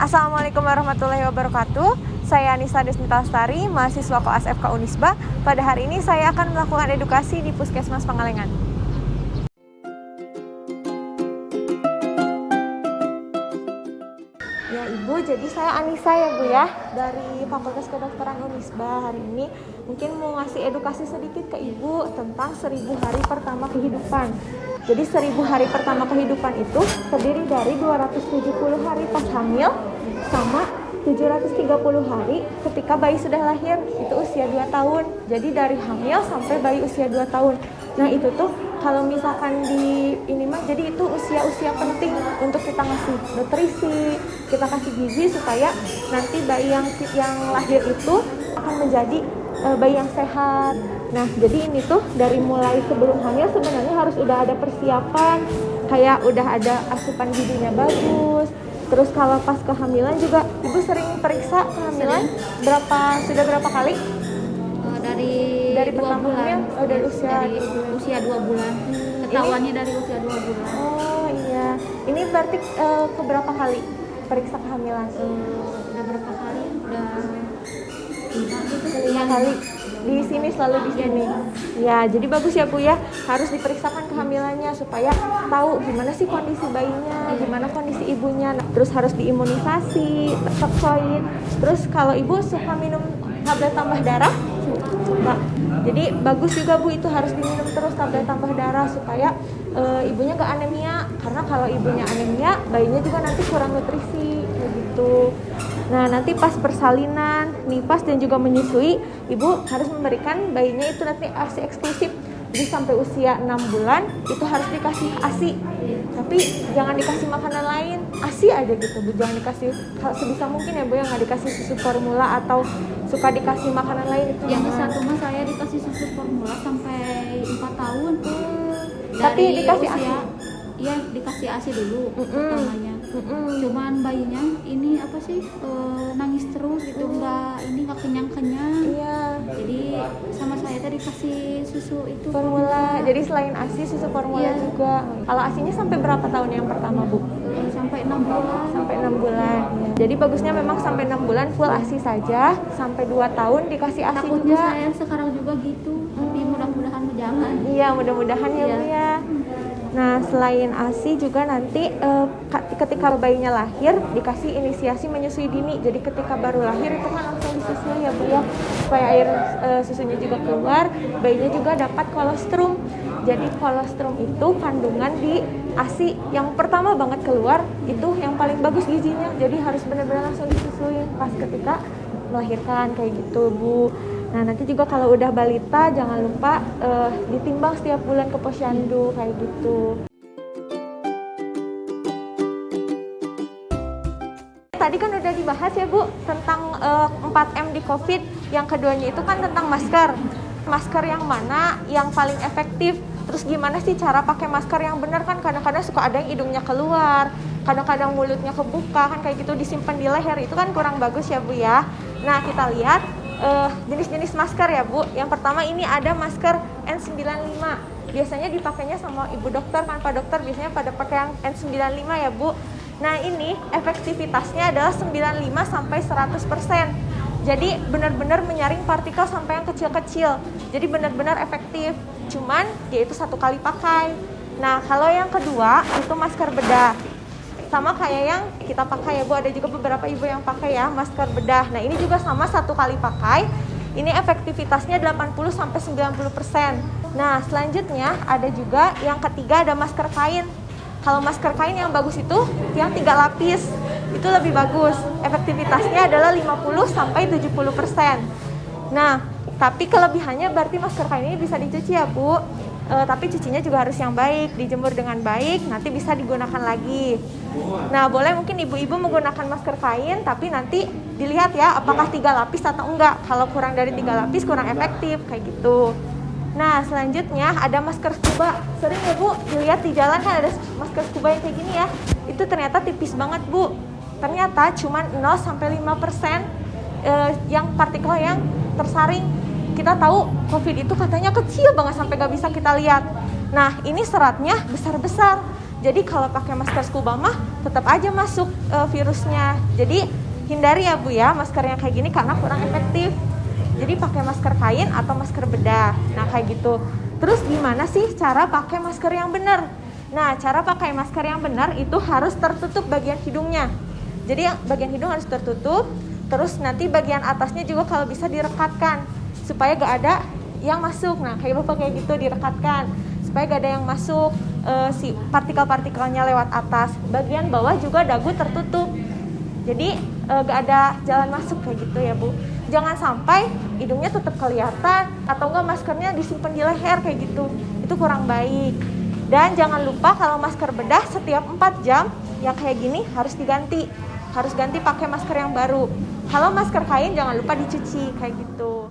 Assalamualaikum warahmatullahi wabarakatuh. Saya Anissa Desmita Lestari, mahasiswa Koas FK Unisba. Pada hari ini saya akan melakukan edukasi di Puskesmas Pangalengan. Ya Ibu, jadi saya Anissa ya Bu ya, dari Fakultas Kedokteran Unisba. Hari ini mungkin mau ngasih edukasi sedikit ke Ibu tentang 1000 hari pertama kehidupan. Jadi 1000 hari pertama kehidupan itu terdiri dari 270 hari pas hamil sama 730 hari ketika bayi sudah lahir, itu usia 2 tahun. Jadi dari hamil sampai bayi usia 2 tahun. Nah itu tuh kalau misalkan di ini mah jadi itu usia-usia penting untuk kita ngasih nutrisi, kita kasih gizi supaya nanti bayi yang lahir itu akan menjadi bayi yang sehat. Nah jadi ini tuh dari mulai sebelum hamil sebenarnya harus udah ada persiapan, kayak udah ada asupan gizinya bagus. Terus kalau pas kehamilan juga Ibu sering periksa kehamilan sudah berapa kali? Dari pertama hamil, dari usia 2 bulan. Ketahuannya dari usia 2 bulan. Oh iya. Ini berarti keberapa kali periksa kehamilan? Udah berapa kali? Udah 5 kali. Di sini selalu di sini. Ya, jadi bagus ya Bu ya. Harus diperiksakan kehamilannya supaya tahu gimana sih kondisi bayinya, gimana kondisi ibunya. Nah, terus harus diimunisasi, tetap solid. Terus kalau Ibu suka minum tablet tambah darah? Suka. Jadi bagus juga Bu, itu harus diminum terus tablet tambah darah supaya ibunya gak anemia. Karena kalau ibunya anemia, bayinya juga nanti kurang nutrisi gitu. Nah nanti pas persalinan, nifas dan juga menyusui, Ibu harus memberikan bayinya itu nanti ASI eksklusif. Jadi sampai usia 6 bulan itu harus dikasih ASI. Tapi jangan dikasih makanan lain, ASI aja gitu Bu. Jangan dikasih sebisa mungkin ya Bu, yang nggak dikasih susu formula atau suka dikasih makanan lain itu. Yang satu mah saya dikasih susu formula sampai 4 tahun. Tapi dikasih ASI? Iya, dikasih ASI dulu pertamanya. Cuman bayinya ini apa sih nangis terus gitu, nggak kenyang-kenyang. Iya. Jadi sama saya tadi kasih susu itu formula. Jadi selain ASI susu formula juga. Kalau ASInya sampai berapa tahun yang pertama Bu? Sampai 6 bulan. Sampai 6 bulan. Ya. Jadi bagusnya memang sampai 6 bulan full ASI saja. Sampai 2 tahun dikasih ASI takutnya juga. Saya sekarang juga gitu. Tapi mudah-mudahan jangan. Iya, mudah-mudahan ya Bu ya. Nah, selain ASI juga nanti ketika bayinya lahir dikasih inisiasi menyusui dini. Jadi ketika baru lahir itu kan langsung disusui ya Bu ya. Supaya air susunya juga keluar, bayinya juga dapat kolostrum. Jadi kolostrum itu kandungan di ASI yang pertama banget keluar, itu yang paling bagus gizinya. Jadi harus benar-benar langsung disusui pas ketika melahirkan kayak gitu Bu. Nah nanti juga kalau udah balita jangan lupa ditimbang setiap bulan ke posyandu kayak gitu. Tadi kan udah dibahas ya Bu tentang 4M di COVID. Yang keduanya itu kan tentang masker. Masker yang mana yang paling efektif? Terus gimana sih cara pakai masker yang benar? Kan kadang-kadang suka ada yang hidungnya keluar, kadang-kadang mulutnya kebuka, kan kayak gitu disimpan di leher, itu kan kurang bagus ya Bu ya. Nah kita lihat jenis-jenis masker ya Bu. Yang pertama ini ada masker N95. Biasanya dipakainya sama ibu dokter kan, Pak dokter biasanya pada pakai yang N95 ya Bu. Nah ini efektivitasnya adalah 95 sampai 100%. Jadi benar-benar menyaring partikel sampai yang kecil-kecil. Jadi benar-benar efektif. Cuman dia itu 1 kali pakai. Nah kalau yang kedua itu masker bedah. Sama kayak yang kita pakai ya Bu, ada juga beberapa ibu yang pakai ya masker bedah. Nah ini juga sama 1 kali pakai. Ini efektivitasnya 80-90%. Nah selanjutnya ada juga yang ketiga ada masker kain. Kalau masker kain yang bagus itu yang 3 lapis, itu lebih bagus. Efektivitasnya adalah 50-70%. Nah tapi kelebihannya berarti masker kain ini bisa dicuci ya Bu. Tapi cucinya juga harus yang baik, dijemur dengan baik, nanti bisa digunakan lagi. Nah boleh mungkin ibu-ibu menggunakan masker kain, tapi nanti dilihat ya apakah 3 lapis atau enggak. Kalau kurang dari 3 lapis kurang efektif kayak gitu. Nah selanjutnya ada masker scuba. Sering ya Bu dilihat di jalan kan ada masker scuba yang kayak gini ya. Itu ternyata tipis banget Bu. Ternyata cuma 0-5% yang partikel yang tersaring. Kita tahu COVID itu katanya kecil banget sampai gak bisa kita lihat. Nah ini seratnya besar-besar. Jadi kalau pakai masker scuba mah tetap aja masuk virusnya. Jadi hindari ya Bu ya masker yang kayak gini karena kurang efektif. Jadi pakai masker kain atau masker bedah. Nah kayak gitu. Terus gimana sih cara pakai masker yang benar? Nah cara pakai masker yang benar itu harus tertutup bagian hidungnya. Jadi yang bagian hidung harus tertutup. Terus nanti bagian atasnya juga kalau bisa direkatkan supaya gak ada yang masuk. Nah kayak Bapak kayak gitu direkatkan supaya gak ada yang masuk si partikel-partikelnya lewat atas. Bagian bawah juga dagu tertutup. Jadi gak ada jalan masuk kayak gitu ya Bu. Jangan sampai hidungnya tetap kelihatan atau enggak maskernya disimpan di leher kayak gitu. Itu kurang baik. Dan jangan lupa kalau masker bedah setiap 4 jam yang kayak gini harus diganti. Harus ganti pakai masker yang baru. Kalau masker kain jangan lupa dicuci kayak gitu.